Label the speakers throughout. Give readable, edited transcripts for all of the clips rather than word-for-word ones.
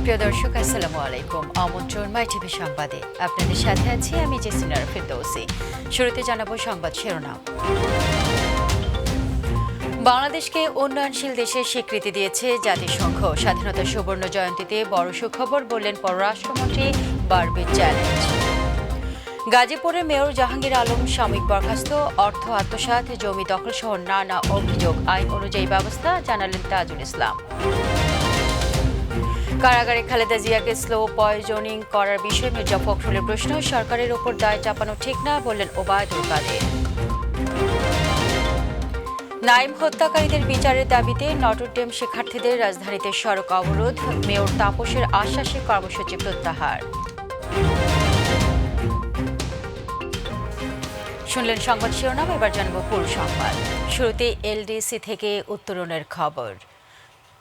Speaker 1: প্রিয় দর্শক, আসসালামু আলাইকুম। আমন্ত্রণ মাই টিভি সংবাদে। আপনাদের সাথে আছি আমি জেসিনা ফেরদৌসি। শুরুতে জানাবো সংবাদ শিরোনাম। বাংলাদেশকে উন্নয়নশীল দেশের স্বীকৃতি দিয়েছে জাতিসংঘ। স্বাধীনতা সুবর্ণ জয়ন্তীতে বড় সুখবর বললেন পররাষ্ট্রমন্ত্রী। বাড়বে চ্যালেঞ্জ। গাজীপুরের মেয়র জাহাঙ্গীর আলম সাময়িক বরখাস্ত। অর্থ আত্মসাৎ, জমি দখল সহ নানা অভিযোগ। আইন অনুযায়ী ব্যবস্থা, জানালেন তাজুল ইসলাম। কারাগারে খালেদা জিয়াকে স্লো পয়জনিং করার বিষয়ে মির্জা ফখরুলের প্রশ্ন। সরকারের ওপর দায় চাপানো ঠিক না, বললেন ওবায়দুল কাদের। নাইম হত্যাকারীদের বিচারের দাবিতে নটরডেম শিক্ষার্থীদের রাজধানীতে সড়ক অবরোধ। মেয়র তাপসের আশ্বাসে কর্মসূচি প্রত্যাহার। শুনলেন সংবাদ শিরোনাম, এবার জানব পুরো সংবাদ। শুরুতে এলডিসি থেকে উত্তরণের খবর।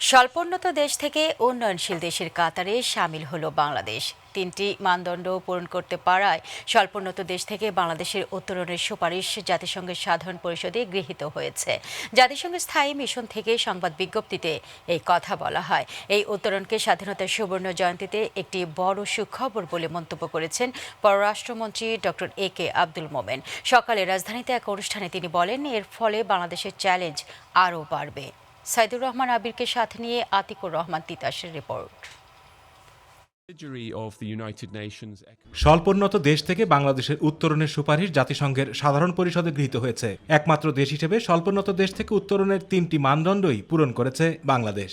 Speaker 1: স্বল্পোন্নত দেশ থেকে উন্নয়নশীল দেশের কাতারে সামিল হলো বাংলাদেশ। 3টি মানদণ্ড পূরণ করতে পারায় স্বল্পোন্নত দেশ থেকে বাংলাদেশের উত্তরণের সুপারিশ জাতিসংঘের সাধারণ পরিষদে গৃহীত হয়েছে। জাতিসংঘের স্থায়ী মিশন থেকে সংবাদ বিজ্ঞপ্তিতে এই কথা বলা হয়। এই উত্তরণকে স্বাধীনতার সুবর্ণ জয়ন্তীতে একটি বড় সুখবর বলে মন্তব্য করেছেন পররাষ্ট্রমন্ত্রী ডক্টর একে আব্দুল মোমেন। সকালে রাজধানীতে এক অনুষ্ঠানে তিনি বলেন, এর ফলে বাংলাদেশের চ্যালেঞ্জ আরও বাড়বে। সাইদুর রহমান আবিরকে সাথে নিয়ে আতিকুর রহমান তিতাসের রিপোর্ট।
Speaker 2: স্বল্পোন্নত দেশ থেকে বাংলাদেশের উত্তরণের সুপারিশ জাতিসংঘের সাধারণ পরিষদে গৃহীত হয়েছে। একমাত্র দেশ হিসেবে স্বল্পোন্নত দেশ থেকে উত্তরণের 3টি মানদণ্ডই পূরণ করেছে Bangladesh.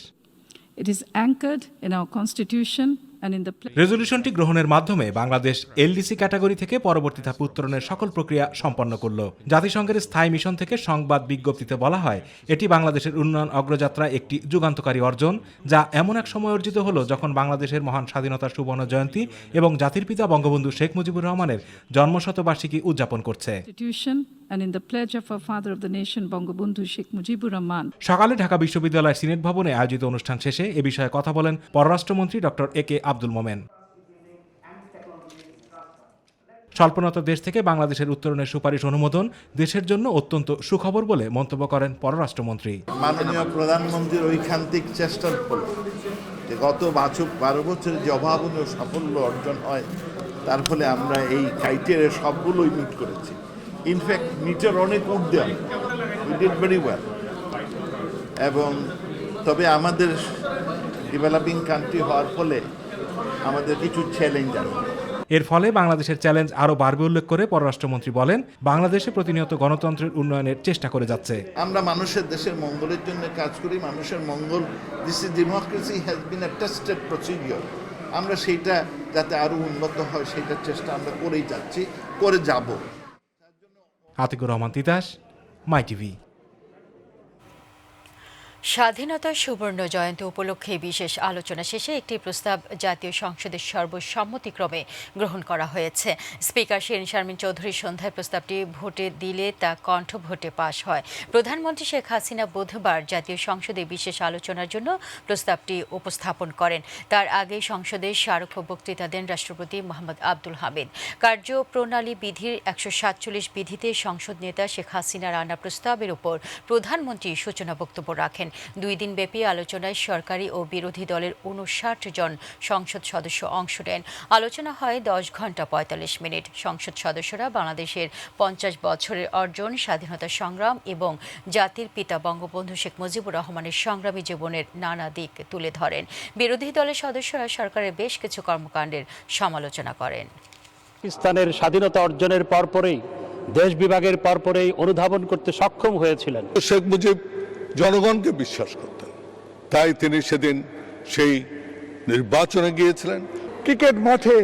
Speaker 3: It is anchored in our constitution and in the
Speaker 2: রেজলিউশনটি গ্রহণের মাধ্যমে বাংলাদেশ এলডিসি ক্যাটাগরি থেকে পরবর্তী ধাপে উত্তরণের সকল প্রক্রিয়া সম্পন্ন করল। জাতিসংঘের স্থায়ী মিশন থেকে সংবাদ বিজ্ঞপ্তিতে বলা হয়, এটি বাংলাদেশের উন্নয়ন অগ্রযাত্রায় একটি যুগান্তকারী অর্জন, যা এমন এক সময় অর্জিত হলো যখন বাংলাদেশের মহান স্বাধীনতার সুবর্ণ জয়ন্তী এবং জাতির পিতা বঙ্গবন্ধু শেখ মুজিবুর রহমানের জন্মশতবার্ষিকী উদযাপন করছে।
Speaker 3: and in the pledge of our father of the nation Bangabandhu Sheikh Mujibur Rahman.
Speaker 2: সকালে ঢাকা বিশ্ববিদ্যালয়ের সিনেট ভবনে আয়োজিত অনুষ্ঠান শেষে এ বিষয়ে কথা বলেন পররাষ্ট্রমন্ত্রী ডক্টর একে আব্দুল মোমেন। স্বল্পোন্নত দেশ থেকে বাংলাদেশের উত্তরণের সুপারিশ অনুমোদন দেশের জন্য অত্যন্ত সুখবর বলে মন্তব্য করেন পররাষ্ট্রমন্ত্রী।
Speaker 4: মাননীয় প্রধানমন্ত্রীর ঐকান্তিক চেষ্টার ফলে গত 12 বছরে যে অভাবনীয় সাফল্য অর্জন হয়, তার ফলে আমরা এই ক্রাইটেরিয়া সবগুলোই মিট করেছি। ইনফ্যাক্ট মিটার অনেক ঊর্ধ্বে, উই ডিড ভেরি ওয়েল। এবং তবে আমাদের ডেভেলপিং কান্ট্রি হওয়ার ফলে আমাদের কিছু চ্যালেঞ্জ আছে।
Speaker 2: এর ফলে বাংলাদেশের চ্যালেঞ্জ আরও বাড়বে উল্লেখ করে পররাষ্ট্রমন্ত্রী বলেন, বাংলাদেশে প্রতিনিয়ত গণতন্ত্রের উন্নয়নের চেষ্টা করে যাচ্ছে।
Speaker 4: আমরা মানুষের দেশের মঙ্গলের জন্য কাজ করি, মানুষের মঙ্গল। This is democracy has been a tested procedure. আমরা সেইটা যাতে আরও উন্নত হয় সেইটার চেষ্টা আমরা করেই যাচ্ছি, করে যাব।
Speaker 2: আতিকুর রহমান তিতাস, মাই টিভি।
Speaker 1: স্বাধীনতার সুবর্ণ জয়ন্তী উপলক্ষে বিশেষ আলোচনা শেষে একটি প্রস্তাব জাতীয় সংসদের সর্বসম্মতিক্রমে গ্রহণ করা হয়েছে। স্পিকার শিরিন শারমিন চৌধুরী সন্ধ্যায় প্রস্তাবটি ভোটে দিলে তা কণ্ঠ ভোটে পাশ হয়। প্রধানমন্ত্রী শেখ হাসিনা বুধবার জাতীয় সংসদে বিশেষ আলোচনার জন্য প্রস্তাবটি উপস্থাপন করেন। তার আগে সংসদে স্মারক বক্তৃতা দেন রাষ্ট্রপতি মোহাম্মদ আব্দুল হামিদ। কার্যপ্রণালী বিধির 147 বিধিতে সংসদ নেতা শেখ হাসিনার আনা প্রস্তাবের উপর প্রধানমন্ত্রী সূচনা বক্তব্য রাখেন। 2 দিনব্যাপী আলোচনায় সরকারি ও বিরোধী দলের 59 জন সংসদ সদস্য অংশ নেন। আলোচনা হয় 10 ঘন্টা 45 মিনিট। সংসদ সদস্যরা বাংলাদেশের 50 বছরের অর্জন, স্বাধীনতা সংগ্রাম এবং জাতির পিতা বঙ্গবন্ধু শেখ মুজিবুর রহমানের সংগ্রামী জীবনের নানা দিক তুলে ধরেন। বিরোধী দলের সদস্যরা সরকারের বেশ কিছু কর্মকাণ্ডের সমালোচনা করেন।
Speaker 5: পাকিস্তানের স্বাধীনতা অর্জনের পরপরই, দেশ বিভাগের পরপরই অনুধাবন করতে সক্ষম হয়েছিলেন।
Speaker 6: শেখ মুজিব জনগণকে বিশ্বাস করতেন, তাই তিনি সেদিন সেই নির্বাচনে গিয়েছিলেন।
Speaker 7: ক্রিকেট মাঠে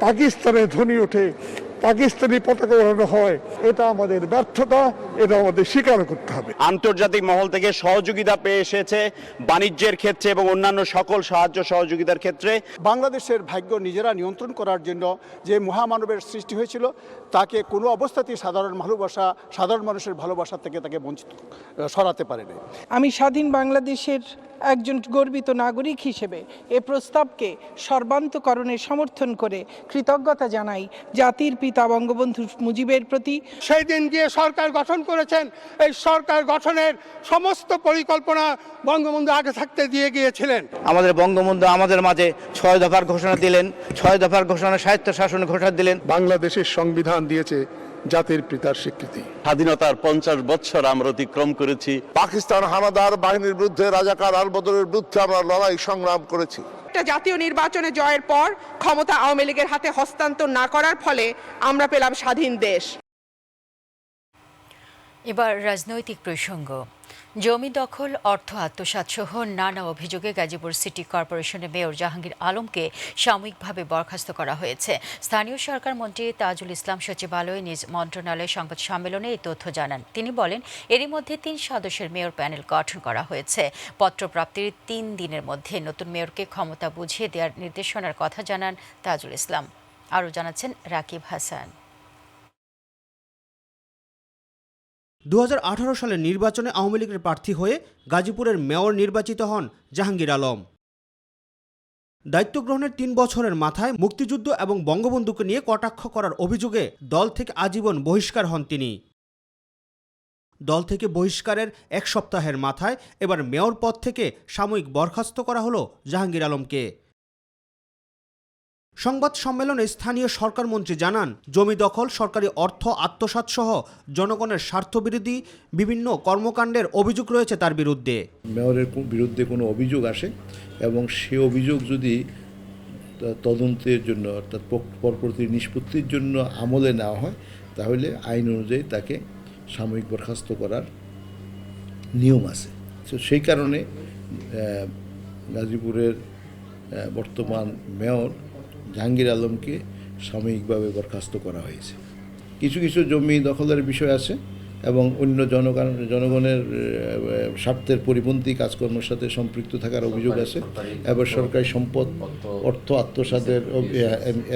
Speaker 7: পাকিস্তানের ধ্বনি ওঠে, পাকিস্তানি পতাকা ওড়ানো হয়, এটা আমাদের ব্যর্থতা, এটা আমাদের স্বীকার করতে হবে।
Speaker 5: আন্তর্জাতিক মহল থেকে সহযোগিতা পেয়ে এসেছে বাণিজ্যের ক্ষেত্রে এবং অন্যান্য সকল সাহায্য সহযোগিতার ক্ষেত্রে।
Speaker 8: বাংলাদেশের ভাগ্য নিজেরা নিয়ন্ত্রণ করার জন্য যে মহামানবের সৃষ্টি হয়েছিল, তাকে কোনো অবস্থাতেই সাধারণ মানুষের ভালোবাসা থেকে তাকে বঞ্চিত সরাতে পারেনি।
Speaker 9: আমি স্বাধীন বাংলাদেশের একজন গর্বিত নাগরিক হিসেবে এ প্রস্তাবকে সর্বান্তকরণে সমর্থন করে কৃতজ্ঞতা জানাই জাতির পিতা বঙ্গবন্ধু মুজিবের প্রতি
Speaker 7: সেই দিন গিয়ে সরকার গঠন করেছেন, এই সরকার গঠনের সমস্ত পরিকল্পনা বঙ্গবন্ধু আগে থাকতে দিয়ে গিয়েছিলেন।
Speaker 10: আমাদের বঙ্গবন্ধু আমাদের মাঝে 6 দফার ঘোষণা দিলেন, 6 দফার ঘোষণা স্বায়ত্ত শাসন ঘোষণা দিলেন।
Speaker 7: বাংলাদেশের সংবিধান দিয়েছে জাতির পিতার স্বীকৃতি।
Speaker 5: স্বাধীনতার 50 বছর আমরা অতিক্রম করেছি।
Speaker 6: পাকিস্তান হানাদার বাহিনীর বিরুদ্ধে, রাজাকার আলবদরের বিরুদ্ধে আমরা লড়াই সংগ্রাম করেছি।
Speaker 9: একটা জাতীয় নির্বাচনে জয়ের পর ক্ষমতা আওয়ামী লীগের হাতে হস্তান্তর না করার ফলে আমরা পেলাম স্বাধীন দেশ।
Speaker 1: এবার রাজনৈতিক প্রসঙ্গ। জমি দখল, অর্থ আত্মসাৎ সহ নানা অভিযোগে গাজীপুর সিটি কর্পোরেশনের মেয়র জাহাঙ্গীর আলমকে সাময়িকভাবে বরখাস্ত করা হয়েছে। স্থানীয় সরকার মন্ত্রী তাজুল ইসলাম সচিবালয়ে নিজ মন্ত্রণালয়ের সংবাদ সম্মেলনে এই তথ্য জানান। তিনি বলেন, এরই মধ্যে 3 সদস্যের মেয়র প্যানেল গঠন করা হয়েছে। পত্রপ্রাপ্তির 3 দিনের মধ্যে নতুন মেয়রকে ক্ষমতা বুঝিয়ে দেওয়ার নির্দেশনার কথা জানান তাজুল ইসলাম। আরও জানাচ্ছেন রাকিব হাসান।
Speaker 11: 2018 সালের নির্বাচনে আওয়ামী লীগের প্রার্থী হয়ে গাজীপুরের মেয়র নির্বাচিত হন জাহাঙ্গীর আলম। দায়িত্ব গ্রহণের 3 বছরের মাথায় মুক্তিযুদ্ধ এবং বঙ্গবন্ধুকে নিয়ে কটাক্ষ করার অভিযোগে দল থেকে আজীবন বহিষ্কার হন তিনি। দল থেকে বহিষ্কারের 1 সপ্তাহের মাথায় এবার মেয়র পদ থেকে সাময়িক বরখাস্ত করা হলো জাহাঙ্গীর আলমকে। সংবাদ সম্মেলনে স্থানীয় সরকার মন্ত্রী জানান, জমি দখল, সরকারি অর্থ আত্মসাৎ সহ জনগণের স্বার্থবিরোধী বিভিন্ন কর্মকাণ্ডের অভিযোগ রয়েছে তার বিরুদ্ধে।
Speaker 12: মেয়রের বিরুদ্ধে কোনো অভিযোগ আসে এবং সে অভিযোগ যদি তদন্তের জন্য অর্থাৎ পরবর্তী নিষ্পত্তির জন্য আমলে নেওয়া হয়, তাহলে আইন অনুযায়ী তাকে সাময়িক বরখাস্ত করার নিয়ম আছে। তো সেই কারণে গাজীপুরের বর্তমান মেয়র জাহাঙ্গীর আলমকে সাময়িকভাবে বরখাস্ত করা হয়েছে। কিছু কিছু জমি দখলের বিষয় আছে এবং অন্য জনগণের স্বার্থের পরিপন্থী কাজকর্মের সাথে সম্পৃক্ত থাকার অভিযোগ আছে। এবার সরকারি সম্পদ, অর্থ আত্মসাতের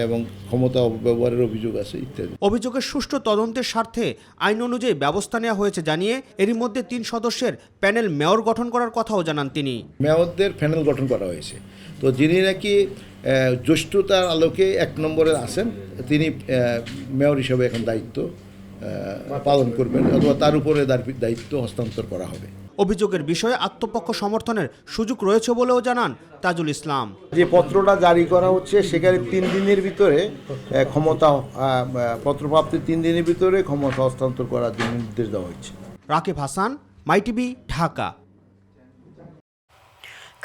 Speaker 12: এবং ক্ষমতা অপব্যবহারের অভিযোগ আছে ইত্যাদি।
Speaker 11: অভিযোগের সুষ্ঠু তদন্তের স্বার্থে আইন অনুযায়ী ব্যবস্থা নেওয়া হয়েছে জানিয়ে এরই মধ্যে 3 সদস্যের প্যানেল মেয়র গঠন করার কথাও জানান তিনি।
Speaker 12: মেয়রদের প্যানেল গঠন করা হয়েছে। তো যিনি নাকি জ্যেষ্ঠতার আলোকে 1 নম্বরে আছেন, তিনি মেয়র হিসেবে এখন দায়িত্ব পালন করবেন অথবা তার উপরে দায়িত্ব হস্তান্তর করা হবে।
Speaker 11: অভিযোগের বিষয়ে আত্মপক্ষ সমর্থনের সুযোগ রয়েছে বলেও জানান তাজুল ইসলাম।
Speaker 10: যে পত্রটা জারি করা হচ্ছে সেখানে 3 দিনের ভিতরে ক্ষমতা পত্রপ্রাপ্তির 3 দিনের ভিতরে ক্ষমতা হস্তান্তর করার জন্য নির্দেশ দেওয়া হয়েছে।
Speaker 11: রাকিব হাসান, মাই টিভি, ঢাকা।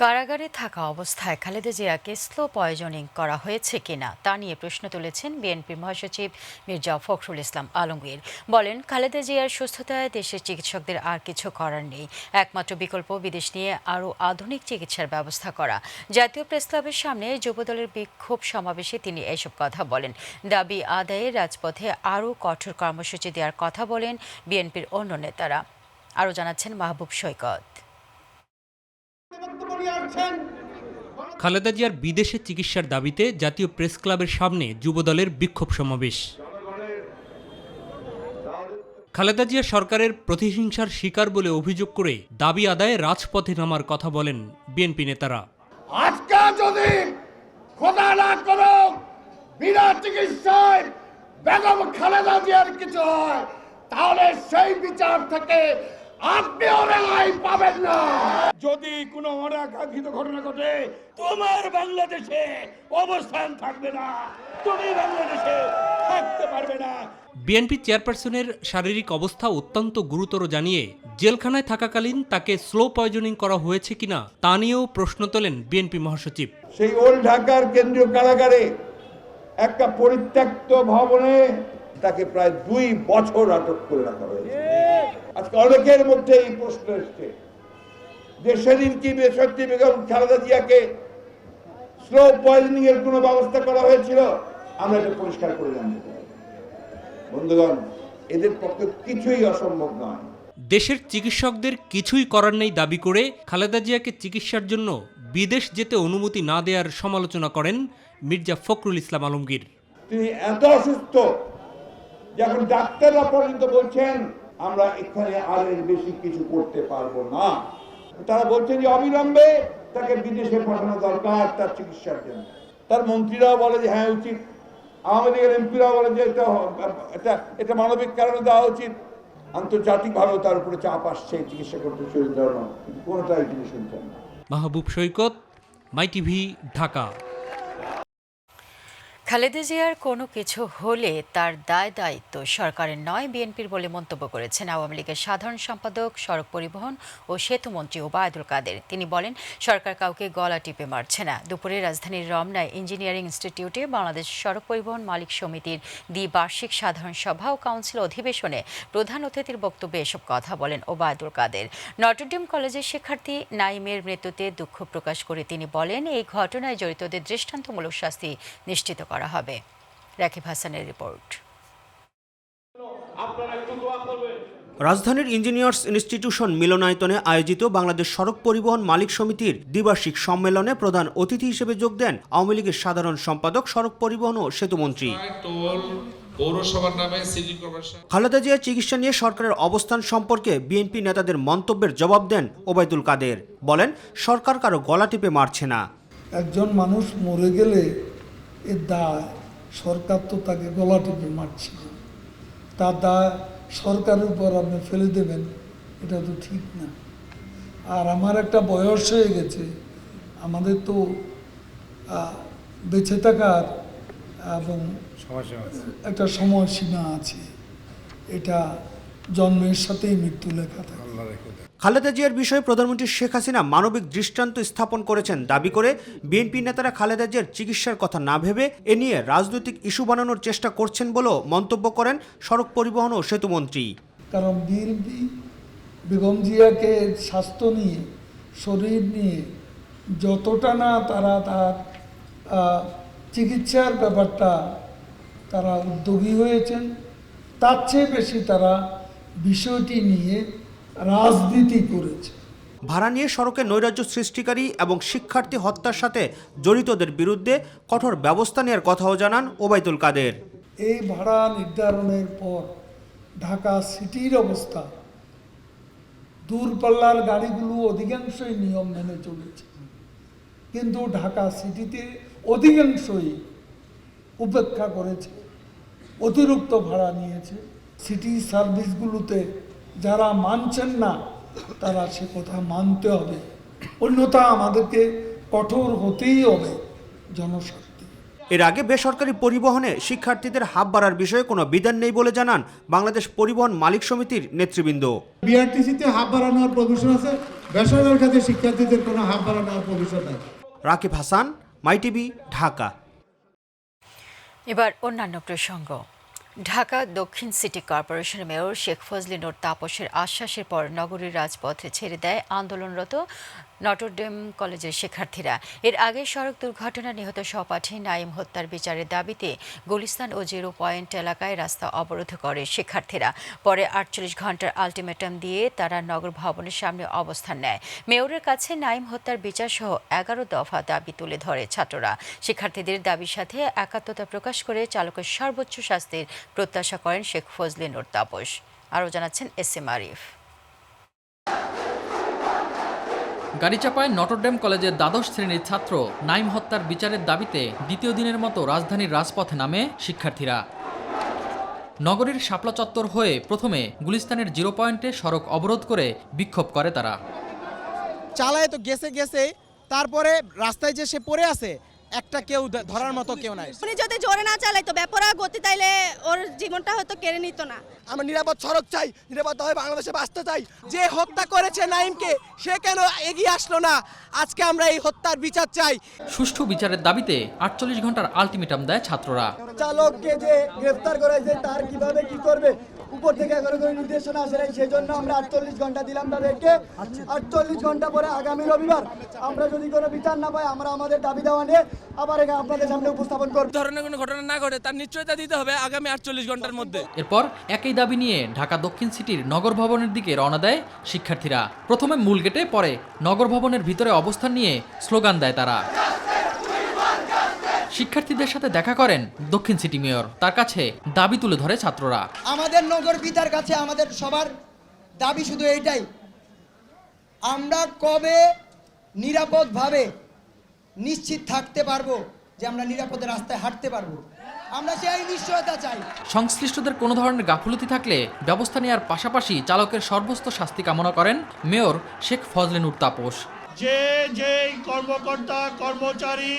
Speaker 1: কারাগারে থাকা অবস্থায় খালেদা জিয়াকে স্লো পয়জনিং করা হয়েছে কিনা তা নিয়ে প্রশ্ন তুলেছেন বিএনপি মহাসচিব মির্জা ফখরুল ইসলাম আলমগীর। বলেন, খালেদা জিয়ার সুস্থতায় দেশের চিকিৎসকদের আর কিছু করার নেই। একমাত্র বিকল্প বিদেশ নিয়ে আরও আধুনিক চিকিৎসার ব্যবস্থা করা। জাতীয় প্রেসক্লাবের সামনে যুবদলের বিক্ষোভ সমাবেশে তিনি এসব কথা বলেন। দাবি আদায়ে রাজপথে আরও কঠোর কর্মসূচি দেওয়ার কথা বলেন বিএনপির অন্য নেতারা। আরও জানাচ্ছেন মাহবুব সৈকত।
Speaker 13: খালেদা জিয়ার বিদেশে চিকিৎসার দাবিতে জাতীয় প্রেস ক্লাবের সামনে যুবদলের বিক্ষোভ সমাবেশ। খালেদা জিয়া সরকারের প্রতিহিংসার শিকার বলে অভিযোগ করে দাবি আদায়ে রাজপথে নামার কথা বলেন বিএনপি নেতারা।
Speaker 7: আজকে যদি খোদা না করো বিনা চিকিৎসায় বেগম খালেদা জিয়ার কিছু হয়, তাহলে সেই বিচার থেকে আপনিও রেহাই পাবেন না। যদি কোনো অনাকাঙ্ক্ষিত ঘটনা ঘটে, তোমার বাংলাদেশে অবস্থান থাকবে না, তুমি বাংলাদেশে থাকতে পারবে না।
Speaker 13: বিএনপি চেয়ারপারসনের শারীরিক অবস্থা অত্যন্ত গুরুতর জানিয়ে জেলখানায় থাকাকালীন তাকে স্লো পয়জনিং করা হয়েছে কিনা তা নিয়েও প্রশ্ন তোলেন বিএনপি মহাসচিব।
Speaker 7: সেই ওল্ড ঢাকার কেন্দ্রীয় কারাগারে একটা পরিত্যক্ত ভবনে তাকে প্রায় 2 বছর আটক করে রাখা হয়েছে। আজকে অনেকের মধ্যে এই প্রশ্ন এসছে যে সেদিন কি সত্যি বেগম খালেদা জিয়াকে স্লো পয়জনিং এর কোনো ব্যবস্থা করা হয়েছিল? আমরা এটা পরিষ্কার করে জানতে চাই। বন্ধুগণ, এদের পক্ষে কিছুই অসম্ভব নয়।
Speaker 13: দেশের চিকিৎসকদের কিছুই করার নেই দাবি করে খালেদা জিয়াকে চিকিৎসার জন্য বিদেশ যেতে অনুমতি না দেওয়ার সমালোচনা করেন মির্জা ফখরুল ইসলাম আলমগীর।
Speaker 7: তিনি এত অসুস্থ যে এখন ডাক্তাররা পর্যন্ত বলছেন আমরা এখানে আর এর বেশি কিছু করতে পারবো না। তারা বলছেন যে অবিলম্বে তাকে বিদেশে পাঠানো দরকার তার চিকিৎসার জন্য। তার মন্ত্রীরাও বলে যে হ্যাঁ উচিত। আওয়ামী লীগের এমপিরা বলে যে এটা মানবিক কারণে দেওয়া উচিত, আন্তর্জাতিকভাবেও তার উপরে চাপ আসছে চিকিৎসা করতে শরীর ধরানো, কোনোটাই তিনি শুনছেন না।
Speaker 13: মাহবুব সৈকত, মাই টিভি, ঢাকা।
Speaker 1: খালেদা জিয়ার কোনো কিছু হলে তার দায়িত্ব সরকারের নয়, বিএনপির বলে মন্তব্য করেছেন আওয়ামী লীগের সাধারণ সম্পাদক, সড়ক পরিবহন ও সেতুমন্ত্রী ওবায়দুল কাদের। তিনি বলেন, সরকার কাউকে গলা টিপে মারছে না। দুপুরে রাজধানীর রমনায় ইঞ্জিনিয়ারিং ইনস্টিটিউটে বাংলাদেশ সড়ক পরিবহন মালিক সমিতির দ্বিবার্ষিক সাধারণ সভা ও কাউন্সিল অধিবেশনে প্রধান অতিথির বক্তব্যে এসব কথা বলেন ওবায়দুল কাদের। নটরডেম কলেজের শিক্ষার্থী নাইমের মৃত্যুতে দুঃখ প্রকাশ করে তিনি বলেন, এই ঘটনায় জড়িতদের দৃষ্টান্তমূলক শাস্তি নিশ্চিত করা হবে। রাকিব হাসানের রিপোর্ট।
Speaker 11: রাজধানীর ইঞ্জিনিয়ার্স ইনস্টিটিউশন মিলনায়তনে আয়োজিত বাংলাদেশ সড়ক পরিবহন মালিক সমিতির দ্বিবার্ষিক সম্মেলনে প্রধান অতিথি হিসেবে যোগ দেন আওয়ামী লীগের সাধারণ সম্পাদক, সড়ক পরিবহন ও সেতুমন্ত্রী। খালেদা জিয়ার চিকিৎসা নিয়ে সরকারের অবস্থান সম্পর্কে বিএনপি নেতাদের মন্তব্যের জবাব দেন ওবায়দুল কাদের। বলেন, সরকার কারো গলা টিপে মারছে না।
Speaker 14: একজন মানুষ মরে গেলে এর দায় সরকার তো তাকে গলা টিপে মারছে না, তার দায় সরকারের উপর আপনি ফেলে দেবেন, এটা তো ঠিক না। আর আমার একটা বয়স হয়ে গেছে, আমাদের তো বেঁচে থাকার এবং একটা সময়সীমা আছে, এটা জন্মের সাথেই মৃত্যু লেখা থাকে।
Speaker 11: খালেদা জিয়ার বিষয়ে প্রধানমন্ত্রী শেখ হাসিনা মানবিক দৃষ্টান্ত স্থাপন করেছেন দাবি করে বিএনপি নেতারা খালেদা জিয়ার চিকিৎসার কথা না ভেবে এ নিয়ে রাজনৈতিক ইস্যু বানানোর চেষ্টা করছেন বলেও মন্তব্য করেন সড়ক পরিবহন ও সেতুমন্ত্রী।
Speaker 14: কারণ বিএনপি বেগম জিয়াকে স্বাস্থ্য নিয়ে, শরীর নিয়ে যতটা না তারা তার চিকিৎসার ব্যাপারটা তারা উদ্যোগী হয়েছেন, তার চেয়ে বেশি তারা বিষয়টি নিয়ে রাজনীতি করেছে।
Speaker 11: ভাড়া নিয়ে সড়কে নৈরাজ্য সৃষ্টিকারী এবং শিক্ষার্থী হত্যার সাথে জড়িতদের বিরুদ্ধে কঠোর ব্যবস্থা নেওয়ার কথাও জানান ওবায়দুল কাদের।
Speaker 14: এই ভাড়া নির্ধারণের পর ঢাকা সিটির অবস্থা, দূরপাল্লার গাড়িগুলো অধিকাংশই নিয়ম মেনে চলেছে, কিন্তু ঢাকা সিটিতে অধিকাংশই উপেক্ষা করেছে, অতিরিক্ত ভাড়া নিয়েছে। সিটি সার্ভিসগুলোতে যারা মানছেন না তারা সে কথা মানতে হবে, অন্যথা আমাদেরকে কঠোর হতেই হবে জনস্বার্থে।
Speaker 11: এর আগে বেসরকারি পরিবহনে শিক্ষার্থীদের হাব বাড়ার বিষয়ে কোনো বিধান নেই বলে জানান বাংলাদেশ পরিবহন মালিক সমিতির নেতৃবৃন্দ।
Speaker 15: বিআরটিসিতে হাব বাড়ানোর প্রভিশন আছে, বেসরকারি খাতে শিক্ষার্থীদের কোনো হাব বাড়ানোর প্রভিশন নাই।
Speaker 11: রাকিব হাসান, মাই টিভি, ঢাকা।
Speaker 1: এবার অন্যান্য প্রসঙ্গ। ঢাকা দক্ষিণ সিটি কর্পোরেশনের মেয়র শেখ ফজলে নূর তাপসের আশ্বাসের পর নগরীর রাজপথে ছেড়ে দেয় আন্দোলনরত নটরডেম কলেজের শিক্ষার্থীরা। এর আগে সড়ক দুর্ঘটনায় নিহত সহপাঠী নাইম হত্যার বিচারের দাবিতে গুলিস্তান ও 0 পয়েন্ট এলাকায় রাস্তা অবরোধ করে শিক্ষার্থীরা। পরে 48 ঘন্টার আলটিমেটাম দিয়ে তারা নগর ভবনের সামনে অবস্থান নেয়। মেয়রের কাছে নাইম হত্যার বিচার সহ 11 দফা দাবি তুলে ধরে ছাত্ররা। শিক্ষার্থীদের দাবির সাথে একাত্মতা প্রকাশ করে চালকের সর্বোচ্চ শাস্তির প্রত্যাশা করেন শেখ ফজলে নূর তাপস। আরও জানাচ্ছেন SM আরিফ।
Speaker 16: গাড়িচাপায় নটরডেম কলেজের দ্বাদশ শ্রেণীর ছাত্র নাইম হত্যার বিচারের দাবিতে দ্বিতীয় দিনের মতো রাজধানীর রাজপথে নামে শিক্ষার্থীরা। নগরীর শাপলা চত্বর হয়ে প্রথমে গুলিস্তানের 0 পয়েন্টে সড়ক অবরোধ করে বিক্ষোভ করে তারা।
Speaker 17: চালায় তো গেছে, তারপরে রাস্তায় যে সে পড়ে আছে, একটা কেউ ধরার মতো কেউ নাই।
Speaker 18: উনি যদি জোরে না চালাইতো, বেপরা গতি, তাইলে ওর জীবনটা হয়তো কেড়ে নিত না।
Speaker 17: আমরা নিরাপদ সড়ক চাই, নিরাপদভাবে বাংলাদেশে বাঁচতে চাই। যে হত্যা করেছে নাইমকে, সে কেন এগিয়ে আসলো না? আজকে আমরা এই হত্যার বিচার চাই।
Speaker 16: সুষ্ঠু বিচারের দাবিতে 48 ঘন্টার আলটিমেটাম দেয় ছাত্ররা।
Speaker 17: চালককে যে গ্রেফতার করেছে তার কিভাবে কি করবে, উপর থেকে এখনো কোনো নির্দেশনা আসে নাই। সেই জন্য আমরা 48 ঘন্টা দিলাম তাদেরকে। 48 ঘন্টা পরে আগামী রবিবার আমরা যদি কোনো বিচার না পাই, আমরা আমাদের দাবি দেওয়া নিয়ে আবার আপনাদের সামনে উপস্থাপন করব।
Speaker 19: ধরনের কোনো ঘটনা না ঘটে তার নিশ্চয়তা দিতে হবে আগামী 48 ঘন্টার মধ্যে।
Speaker 16: এরপর একই দাবি নিয়ে ঢাকা দক্ষিণ সিটির নগর ভবনের দিকে রওনা দেয় শিক্ষার্থীরা। প্রথমে মূল গেটে, পরে নগর ভবনের ভিতরে অবস্থান নিয়ে স্লোগান দেয় তারা। শিক্ষার্থীদের সাথে দেখা করেন দক্ষিণ সিটি মেয়র, তার কাছে দাবি তুলে ধরে ছাত্ররা।
Speaker 17: আমাদের নগর পিতার কাছে আমাদের সবার দাবি শুধু এইটাই, আমরা কবে নিরাপদভাবে নিশ্চিত থাকতে পারবো যে আমরা নিরাপদে রাস্তায় হাঁটতে পারবো। আমরা সেই নিশ্চয়তা চাই।
Speaker 16: সংশ্লিষ্টদের কোনো ধরনের গাফিলতি থাকলে ব্যবস্থা নেওয়ার পাশাপাশি চালকের সর্বোচ্চ শাস্তি কামনা করেন মেয়র শেখ ফজলে নূর তাপস।
Speaker 15: যেই কর্মকর্তা কর্মচারী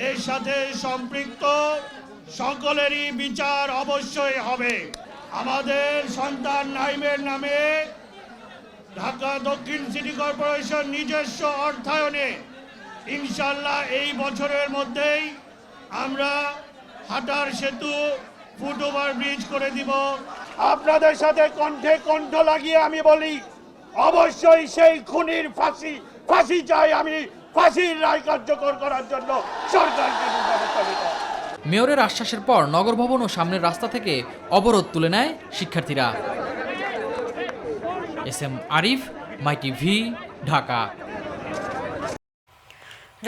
Speaker 15: এর সাথে সম্পৃক্ত সকলেরই বিচার অবশ্যই হবে। আমাদের সন্তান নাইমের নামে ঢাকা দক্ষিণ সিটি কর্পোরেশন নিজস্ব অর্থায়নে ইনশাল্লাহ এই বছরের মধ্যেই আমরা হাটার সেতু ফুটওভার ব্রিজ করে দিব। আপনাদের সাথে কণ্ঠে কণ্ঠ লাগিয়ে আমি বলি, অবশ্যই সেই খুনির ফাঁসি চাই। আমি ফাঁসির রায় কার্যকর করার জন্য সরকারকে ব্যবস্থা নিতে।
Speaker 16: মেয়রের আশ্বাসের পর নগর ভবন ও সামনের রাস্তা থেকে অবরোধ তুলে নেয় শিক্ষার্থীরা। SM আরিফ, মাই টিভি, ঢাকা।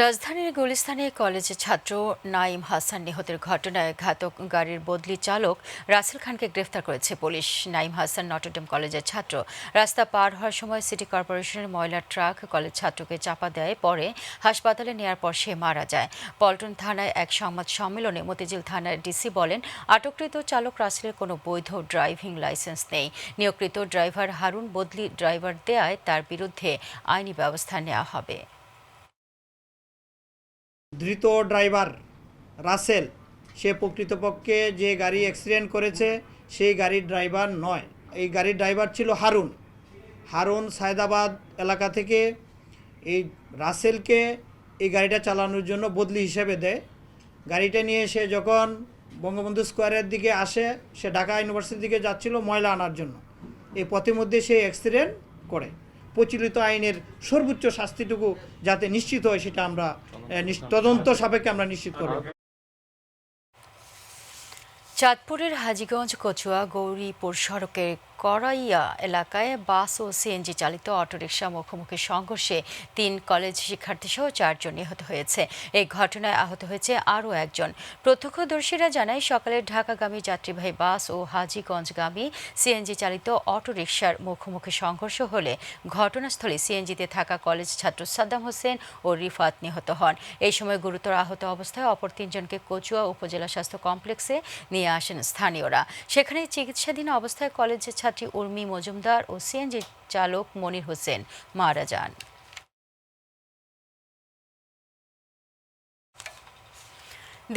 Speaker 1: রাজধানীর গুলিস্তানে কলেজের ছাত্র নাইম হাসান নিহতের ঘটনায় ঘাতক গাড়ির বদলি চালক রাসেল খানকে গ্রেফতার করেছে পুলিশ। নাইম হাসান নটরডেম কলেজের ছাত্র। রাস্তা পার হওয়ার সময় সিটি কর্পোরেশনের ময়লার ট্রাক কলেজ ছাত্রকে চাপা দেয়, পরে হাসপাতালে নেওয়ার পর সে মারা যায়। পল্টন থানায় এক সংবাদ সম্মেলনে মতিঝিল থানার ডিসি বলেন, আটককৃত চালক রাসেলের কোনো বৈধ ড্রাইভিং লাইসেন্স নেই। নিয়োগকৃত ড্রাইভার হারুন বদলি ড্রাইভার দেয়ায় তার বিরুদ্ধে আইনি ব্যবস্থা নেওয়া হবে।
Speaker 20: ধৃত ড্রাইভার রাসেল সে প্রকৃতপক্ষে যে গাড়ি অ্যাক্সিডেন্ট করেছে সেই গাড়ির ড্রাইভার নয়। এই গাড়ির ড্রাইভার ছিল হারুন সায়দাবাদ এলাকা থেকে এই রাসেলকে এই গাড়িটা চালানোর জন্য বদলি হিসেবে দেয়। গাড়িটা নিয়ে সে যখন বঙ্গবন্ধু স্কোয়ারের দিকে আসে, সে ঢাকা ইউনিভার্সিটির দিকে যাচ্ছিল ময়লা আনার জন্য। এই পথের মধ্যে সে অ্যাক্সিডেন্ট করে। প্রচলিত আইনের সর্বোচ্চ শাস্তিটুকু যাতে নিশ্চিত হয় সেটা আমরা তদন্ত সাপেক্ষে আমরা নিশ্চিত করব।
Speaker 1: চাঁদপুরের হাজীগঞ্জ কচুয়া গৌরীপুর সড়কের করাইয়া এলাকায় বাস ও সিএনজি চালিত অটোরিকশা মুখোমুখি সংঘর্ষে 3 কলেজ শিক্ষার্থী সহ 4 জন নিহত হয়েছে। এই ঘটনায় আহত হয়েছে আরও একজন। প্রত্যক্ষদর্শীরা জানায়, সকালে ঢাকাগামী যাত্রীবাহী বাস ও হাজীগঞ্জগামী সিএনজি চালিত অটোরিকশার মুখোমুখি সংঘর্ষ হলে ঘটনাস্থলে সিএনজিতে থাকা কলেজ ছাত্র সাদ্দাম হোসেন ও রিফাত নিহত হন। এই সময় গুরুতর আহত অবস্থায় অপর 3 জনকে কচুয়া উপজেলা স্বাস্থ্য কমপ্লেক্সে নিয়ে আসেন স্থানীয়রা। সেখানে চিকিৎসাধীন অবস্থায় কলেজের ছাত্রী উর্মি মজুমদার ও সিএনজি চালক মনির হোসেন মারা যান।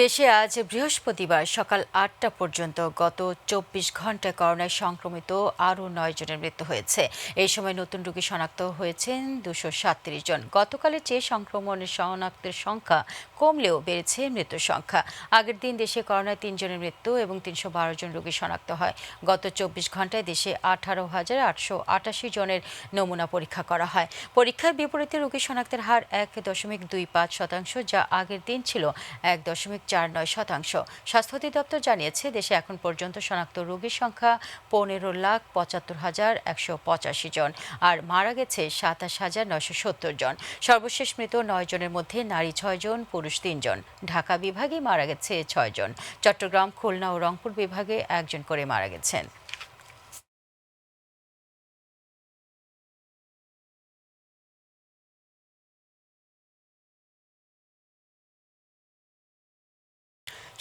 Speaker 1: দেশে আজ বৃহস্পতিবার সকাল 8টা পর্যন্ত গত 24 ঘন্টায় করোনায় সংক্রমিত আরও 9 জনের মৃত্যু হয়েছে। এই সময় নতুন রোগী শনাক্ত হয়েছেন 237 জন। গতকালের চেয়ে সংক্রমণের শনাক্তের সংখ্যা কমলেও বেড়েছে মৃত্যুর সংখ্যা। আগের দিন দেশে করোনায় 3 জনের মৃত্যু এবং 312 জন রোগী শনাক্ত হয়। গত 24 ঘন্টায় দেশে 18,888 জনের নমুনা পরীক্ষা করা হয়। পরীক্ষার বিপরীতে রোগী শনাক্তের হার 1.25%, যা আগের দিন ছিল 1.49%। স্বাস্থ্য অধিদপ্তর জানিয়েছে, দেশে এখন পর্যন্ত শনাক্ত রোগীর সংখ্যা 15,75,185 জন, আর মারা গেছে 27,970 জন। সর্বশেষ মৃত 9 জনের মধ্যে নারী 6 জন, পুরুষ 3 জন। ঢাকা বিভাগে মারা গেছে 6 জন। চট্টগ্রাম, খুলনা ও রংপুর বিভাগে 1 জন করে মারা গেছেন।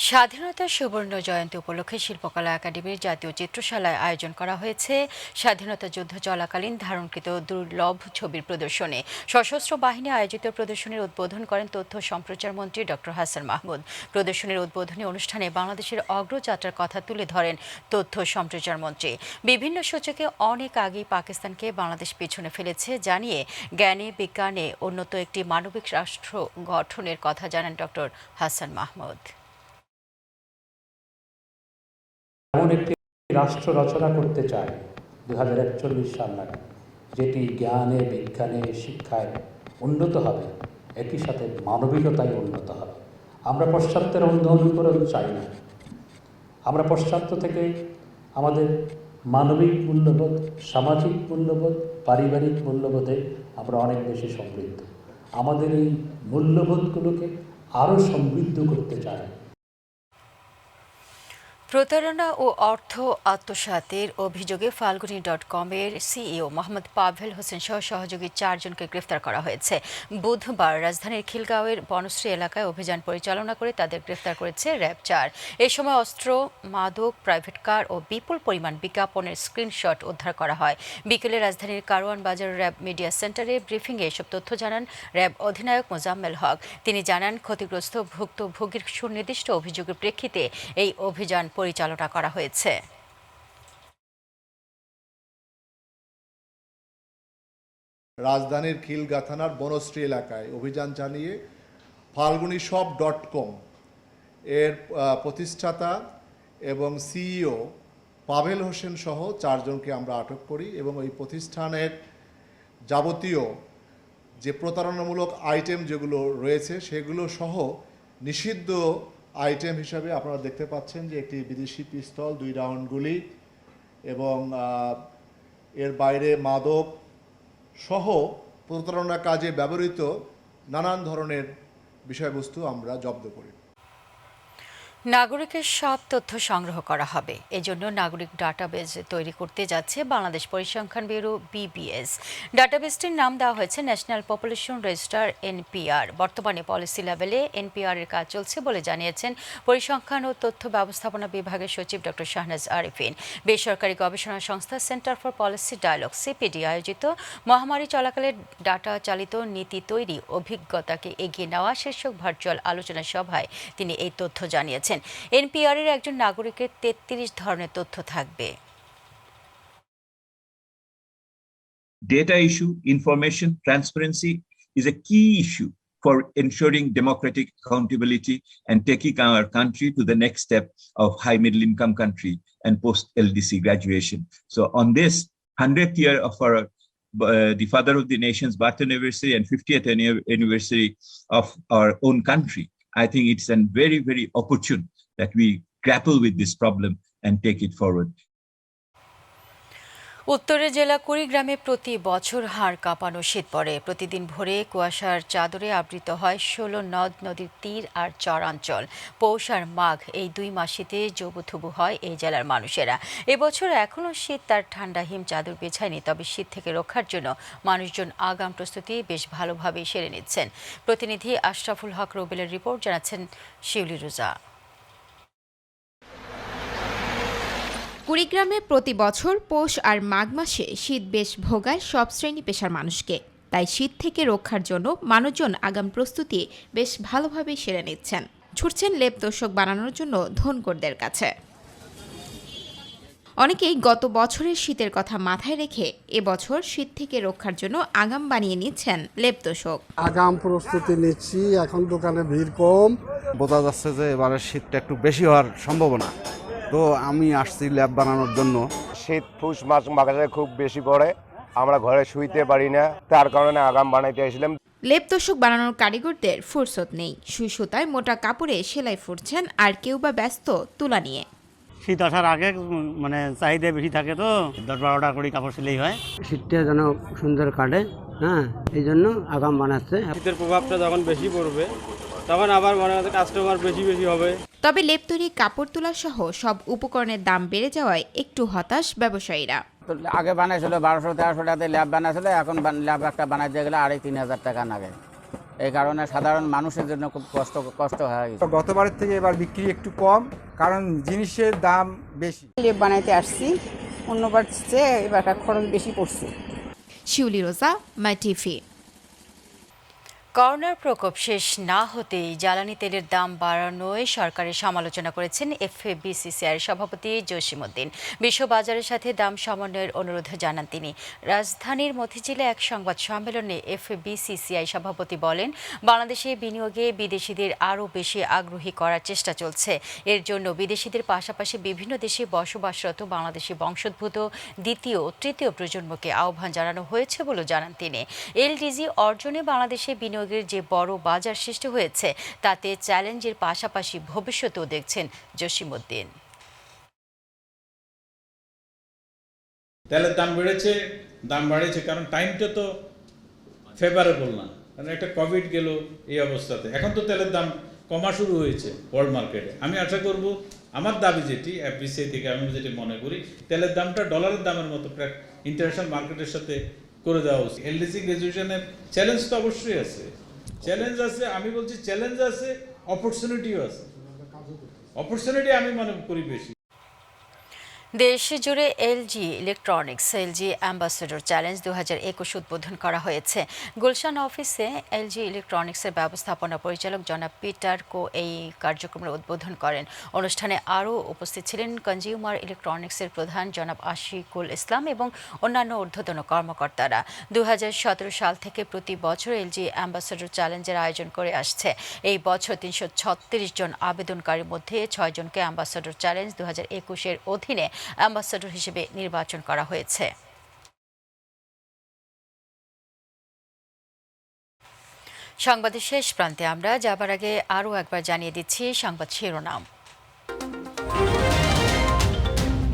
Speaker 1: স্বাধীনতা সুবর্ণ জয়ন্তী উপলক্ষে শিল্পকলা একাডেমির জাতীয় চিত্রশালায় আয়োজন করা হয়েছে স্বাধীনতা যুদ্ধ চলাকালীন ধারণকৃত দুর্লভ ছবির প্রদর্শনী। সশস্ত্র বাহিনী আয়োজিত প্রদর্শনীর উদ্বোধন করেন তথ্য সম্প্রচার মন্ত্রী ডক্টর হাসান মাহমুদ। প্রদর্শনীর উদ্বোধনী অনুষ্ঠানে বাংলাদেশের অগ্রযাত্রার কথা তুলে ধরেন তথ্য সম্প্রচার মন্ত্রী। বিভিন্ন সূচকে অনেক আগেই পাকিস্তানকে বাংলাদেশ পিছনে ফেলেছে জানিয়ে জ্ঞানে বিজ্ঞানে উন্নত একটি মানবিক রাষ্ট্র গঠনের কথা জানান ডক্টর হাসান মাহমুদ।
Speaker 5: এমন একটি রাষ্ট্র রচনা করতে চায় 2041 সাল নাগাদ, যেটি জ্ঞানে বিজ্ঞানে শিক্ষায় উন্নত হবে, একই সাথে মানবিকতায় উন্নত হবে। আমরা পশ্চাত্যের অনুকরণ চাই না। আমরা পশ্চাত্য থেকে আমাদের মানবিক মূল্যবোধ, সামাজিক মূল্যবোধ, পারিবারিক মূল্যবোধে আমরা অনেক বেশি সমৃদ্ধ। আমাদের এই মূল্যবোধগুলোকে আরও সমৃদ্ধ করতে চাই।
Speaker 1: প্রতারণা ও অর্থ আত্মসাতের অভিযোগে ফাল্গুনি.কমের সিইও মোহাম্মদ পাভেল হোসেন সহ সহযোগী 4 জনকে গ্রেফতার করা হয়েছে। বুধবার রাজধানীর খিলগাঁওয়ের বনশ্রী এলাকায় অভিযান পরিচালনা করে তাদের গ্রেফতার করেছে র্যাব 4। এই সময় অস্ত্র, মাদক, প্রাইভেট কার ও বিপুল পরিমাণ বিজ্ঞাপনের স্ক্রিনশট উদ্ধার করা হয়। বিকেলে রাজধানীর কারওয়ান বাজার র্যাব মিডিয়া সেন্টারে ব্রিফিংয়ে এসব তথ্য জানান র্যাব অধিনায়ক মোজাম্মেল হক। তিনি জানান, ক্ষতিগ্রস্ত ভুক্তভোগীর সুনির্দিষ্ট অভিযোগের প্রেক্ষিতে এই অভিযান পরিচালনা করা হয়েছে।
Speaker 21: রাজধানীর খিলগাঁও থানার বনশ্রী এলাকায় অভিযান চালিয়ে falgunishop.com এর প্রতিষ্ঠাতা এবং সিইও পাভেল হোসেন সহ 4 জনকে আমরা আটক করি এবং ওই প্রতিষ্ঠানের যাবতীয় যে প্রতারণামূলক আইটেম যেগুলো রয়েছে সেগুলো সহ নিষিদ্ধ আইটেম হিসাবে আপনারা দেখতে পাচ্ছেন যে একটি বিদেশি পিস্তল, 2 রাউন্ড গুলি এবং এর বাইরে মাদক সহ প্রতারণা কাজে ব্যবহৃত নানান ধরনের বিষয়বস্তু আমরা জব্দ করি।
Speaker 1: নাগরিকের সব তথ্য সংগ্রহ করা হবে। এজন্য নাগরিক ডাটাবেজ তৈরি করতে যাচ্ছে বাংলাদেশ পরিসংখ্যান ব্যুরো BBS। ডাটাবেজটির নাম দেওয়া হয়েছে ন্যাশনাল পপুলেশন রেজিস্টার NPR। বর্তমানে পলিসি লেভেলে NPR এর কাজ চলছে বলে জানিয়েছেন পরিসংখ্যান ও তথ্য ব্যবস্থাপনা বিভাগের সচিব ডক্টর শাহনাজ আরিফিন। বেসরকারি গবেষণা সংস্থা centre for policy dialogue CPD আয়োজিত মহামারী চলাকালে ডাটা চালিত নীতি তৈরি অভিজ্ঞতাকে এগিয়ে নেওয়া শীর্ষক ভার্চুয়াল আলোচনা সভায় তিনি এই তথ্য জানিয়েছেন। NPR এর একজন নাগরিকের 33 ধরনের তথ্য থাকবে।
Speaker 22: Data issue, information, transparency is a key issue for ensuring democratic accountability and taking our country to the next step of high middle income country and post LDC graduation. So on this 100th year of the father of the nation's birth anniversary and 50th anniversary of our own country, I think it's a very, very opportune that we grapple with this problem and take it forward.
Speaker 1: উত্তরের জেলা কুড়িগ্রামে প্রতি বছর হাড় কাঁপানো শীত পড়ে। প্রতিদিন ভোরে কুয়াশার চাদরে আবৃত হয় 16 নদ নদীর তীর আর চরাঞ্চল। পৌষ আর মাঘ এই 2 মাসেতে জবুথুবু হয় এই জেলার মানুষেরা। এবছর এখনও শীত তার ঠান্ডা হিম চাদর বিছায়নি, তবে শীত থেকে রক্ষার জন্য মানুষজন আগাম প্রস্তুতি বেশ ভালোভাবেই সেরে নিচ্ছেন। প্রতিনিধি আশরাফুল হক রুবেলের রিপোর্ট, জানাচ্ছেন শিউলি রোজা।
Speaker 23: কুড়িগ্রামে প্রতি বছর পৌষ আর মাঘ মাসে শীত বেশ ভোগায় সব শ্রেণী পেশার মানুষকে। তাই শীত থেকে রক্ষার জন্য মানুষজন আগাম প্রস্তুতি বেশ ভালোভাবেই সেরে নিচ্ছেন। ছুটছেন লেপ তোষক বানানোর জন্য ধনকরদের কাছে। অনেকেই গত বছরের শীতের কথা মাথায় রেখে এবছর শীত থেকে রক্ষার জন্য আগাম বানিয়ে নিচ্ছেন লেপ তোষক।
Speaker 24: আগাম প্রস্তুতি নিচ্ছি, এখন দোকানে ভিড় কম।
Speaker 25: বোঝা যাচ্ছে যে এবারে শীতটা একটু বেশি হওয়ার সম্ভাবনা, তো আমি আসছি ল্যাব বানানোর জন্য।
Speaker 26: শীত পুষ মাস মাঘে খুব বেশি পড়ে, আমরা ঘরে শুইতে পারি না, তার কারণে আগাম বানাইতে আসলাম।
Speaker 23: লেপ তোষক বানানোর কারিগরদের ফুরসত নেই। সুই সুতায় মোটা কাপড়ে সেলাই ফুরছেন, আর কেউ বা ব্যস্ত তুলা নিয়ে।
Speaker 27: শীত আসার আগে মানে চাহিদা বেশি থাকে, তো 10-12টা করে কাপড় সেলাই হয়।
Speaker 28: শীতটা যেন সুন্দর কাটে, হ্যাঁ, এই জন্য আগাম বানাচ্ছে।
Speaker 29: শীতের প্রভাবটা যখন বেশি পড়বে তখন আবার মনে হচ্ছে কাস্টমার বেশি হবে।
Speaker 23: তবে লেপ তৈরি, কাপড় তোলা সহ সব উপকরণের দাম বেড়ে যাওয়ায় একটু হতাশ ব্যবসায়ীরা।
Speaker 28: আগে বানাইছিল 1200-1300 টাকাতে ল্যাব বানাইছিল, এখন ল্যাব একটা বানাইতে গেলে 2500-3000 টাকা লাগে। এই কারণে সাধারণ মানুষের জন্য খুব কষ্ট হয়ে গেছে।
Speaker 30: গতবারের থেকে এবার বিক্রি একটু কম, কারণ জিনিসের দাম বেশি।
Speaker 31: লেপ বানাইতে আসছি, অন্যবার চেয়ে এবার খরচ বেশি পড়ছে।
Speaker 23: শিউলি রোজা, মাই টিভি।
Speaker 1: করোনার প্রকোপ শেষ না হতেই জ্বালানি তেলের দাম বাড়ানোয় সরকারের সমালোচনা করেছেন FABCCI সভাপতি জসিমউদ্দিন। বিশ্ববাজারের সাথে দাম সমন্বয়ের অনুরোধ জানান তিনি। রাজধানীর মতিঝিলে এক সংবাদ সম্মেলনে FABCCI সভাপতি বলেন, বাংলাদেশে বিনিয়োগে বিদেশিদের আরও বেশি আগ্রহী করার চেষ্টা চলছে। এর জন্য বিদেশিদের পাশাপাশি বিভিন্ন দেশে বসবাসরত বাংলাদেশি বংশোদ্ভূত দ্বিতীয় ও তৃতীয় প্রজন্মকে আহ্বান জানানো হয়েছে বলে জানান তিনি। LDG অর্জনে বাংলাদেশে বিনিয়োগের যে বড় বাজার সৃষ্টি হয়েছে, তাতে চ্যালেঞ্জের পাশাপাশি ভবিষ্যতেও দেখছেন জসিমউদ্দিন।
Speaker 32: তেলের দাম বাড়েছে কারণ টাইমটা তো ফেভারেবল না, কারণ একটা কোভিড গেল এই অবস্থাতে। এখন তো তেলের দাম কমা শুরু হয়েছে ওয়ার্ল্ড মার্কেটে। আমি আশা করব, আমার দাবি যেটি এফবিসিআই থেকে আমি যেটি মনে করি, তেলের দামটা ডলারের দামের মতো ইন্টারন্যাশনাল মার্কেটের সাথে করে দেওয়া উচিত। এলডিসি গ্র্যাজুয়েশনের চ্যালেঞ্জ তো অবশ্যই আছে, চ্যালেঞ্জ আছে, আমি বলছি চ্যালেঞ্জ আছে, অপরচুনিটিও আছে। অপরচুনিটি আমি মনে করি বেশি।
Speaker 1: দেশ জুড়ে LG electronics LG ambassador challenge 2021 উদ্বোধন করা হয়েছে। গুলশান অফিসে এলজি ইলেকট্রনিক্সের ব্যবস্থাপনা পরিচালক জনাব পিটার কো এই কার্যক্রমের উদ্বোধন করেন। অনুষ্ঠানে আরও উপস্থিত ছিলেন কনজিউমার ইলেকট্রনিক্সের প্রধান জনাব আশিকুল ইসলাম এবং অন্যান্য ঊর্ধ্বতন কর্মকর্তারা। 2017 সাল থেকে প্রতি বছর এলজি অ্যাম্বাসেডর চ্যালেঞ্জের আয়োজন করে আসছে। এই বছর 336 জন আবেদনকারীর মধ্যে 6 জনকে অ্যাম্বাসেডর চ্যালেঞ্জ 2021-এর অধীনে অ্যাম্বাসেডর হিসেবে নির্বাচন করা হয়েছে। সংবাদের শেষ প্রান্তে আমরা যাবার আগে আরও একবার জানিয়ে দিচ্ছি সংবাদ শিরোনাম।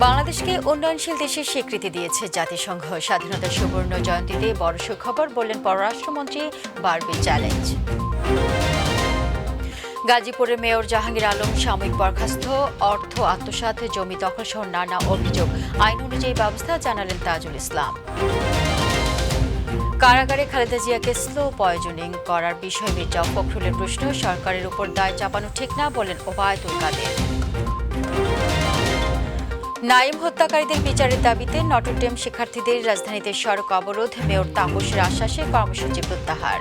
Speaker 1: বাংলাদেশকে উন্নয়নশীল দেশের স্বীকৃতি দিয়েছে জাতিসংঘ। স্বাধীনতার সুবর্ণ জয়ন্তীতে বড় সুখবর, বললেন পররাষ্ট্রমন্ত্রী। বাড়বে চ্যালেঞ্জ। গাজীপুরের মেয়র জাহাঙ্গীর আলম সাময়িক বরখাস্ত, অর্থ আত্মসাৎ, জমি দখল সহ নানা অভিযোগ। আইন অনুযায়ী ব্যবস্থা, জানালেন তাজুল ইসলাম। কারাগারে খালেদা জিয়াকে স্লো পয়জনিং করার বিষয়ে মির্জা ফখরুলের প্রশ্ন, সরকারের উপর দায় চাপানো ঠিক না, বলেন ওবায়দুল কাদের। নাইম হত্যাকারীদের বিচারের দাবিতে নটরডেম শিক্ষার্থীদের রাজধানীতে সড়ক অবরোধ, মেয়র তাপসের আশ্বাসে কর্মসূচি প্রত্যাহার।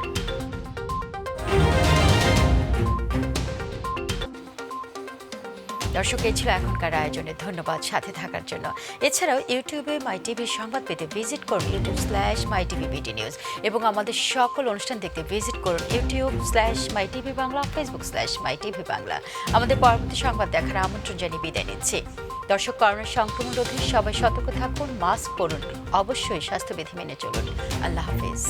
Speaker 1: দর্শক, এই ছিল এখনকার আয়োজনে। ধন্যবাদ সাথে থাকার জন্য। এছাড়াও ইউটিউবে মাই টিভির সংবাদ পেতে ভিজিট করুন youtube/mytvbd নিউজ এবং আমাদের সকল অনুষ্ঠান দেখতে ভিজিট করুন youtube/mytvbangla, facebook/mytvbangla। আমাদের পরবর্তী সংবাদ দেখার আমন্ত্রণ জানিয়ে বিদায় নিচ্ছি। দর্শক, করোনা সংক্রমণ রোধে সবাই সতর্ক থাকুন, মাস্ক পরুন, অবশ্যই স্বাস্থ্যবিধি মেনে চলুন। আল্লাহ হাফেজ।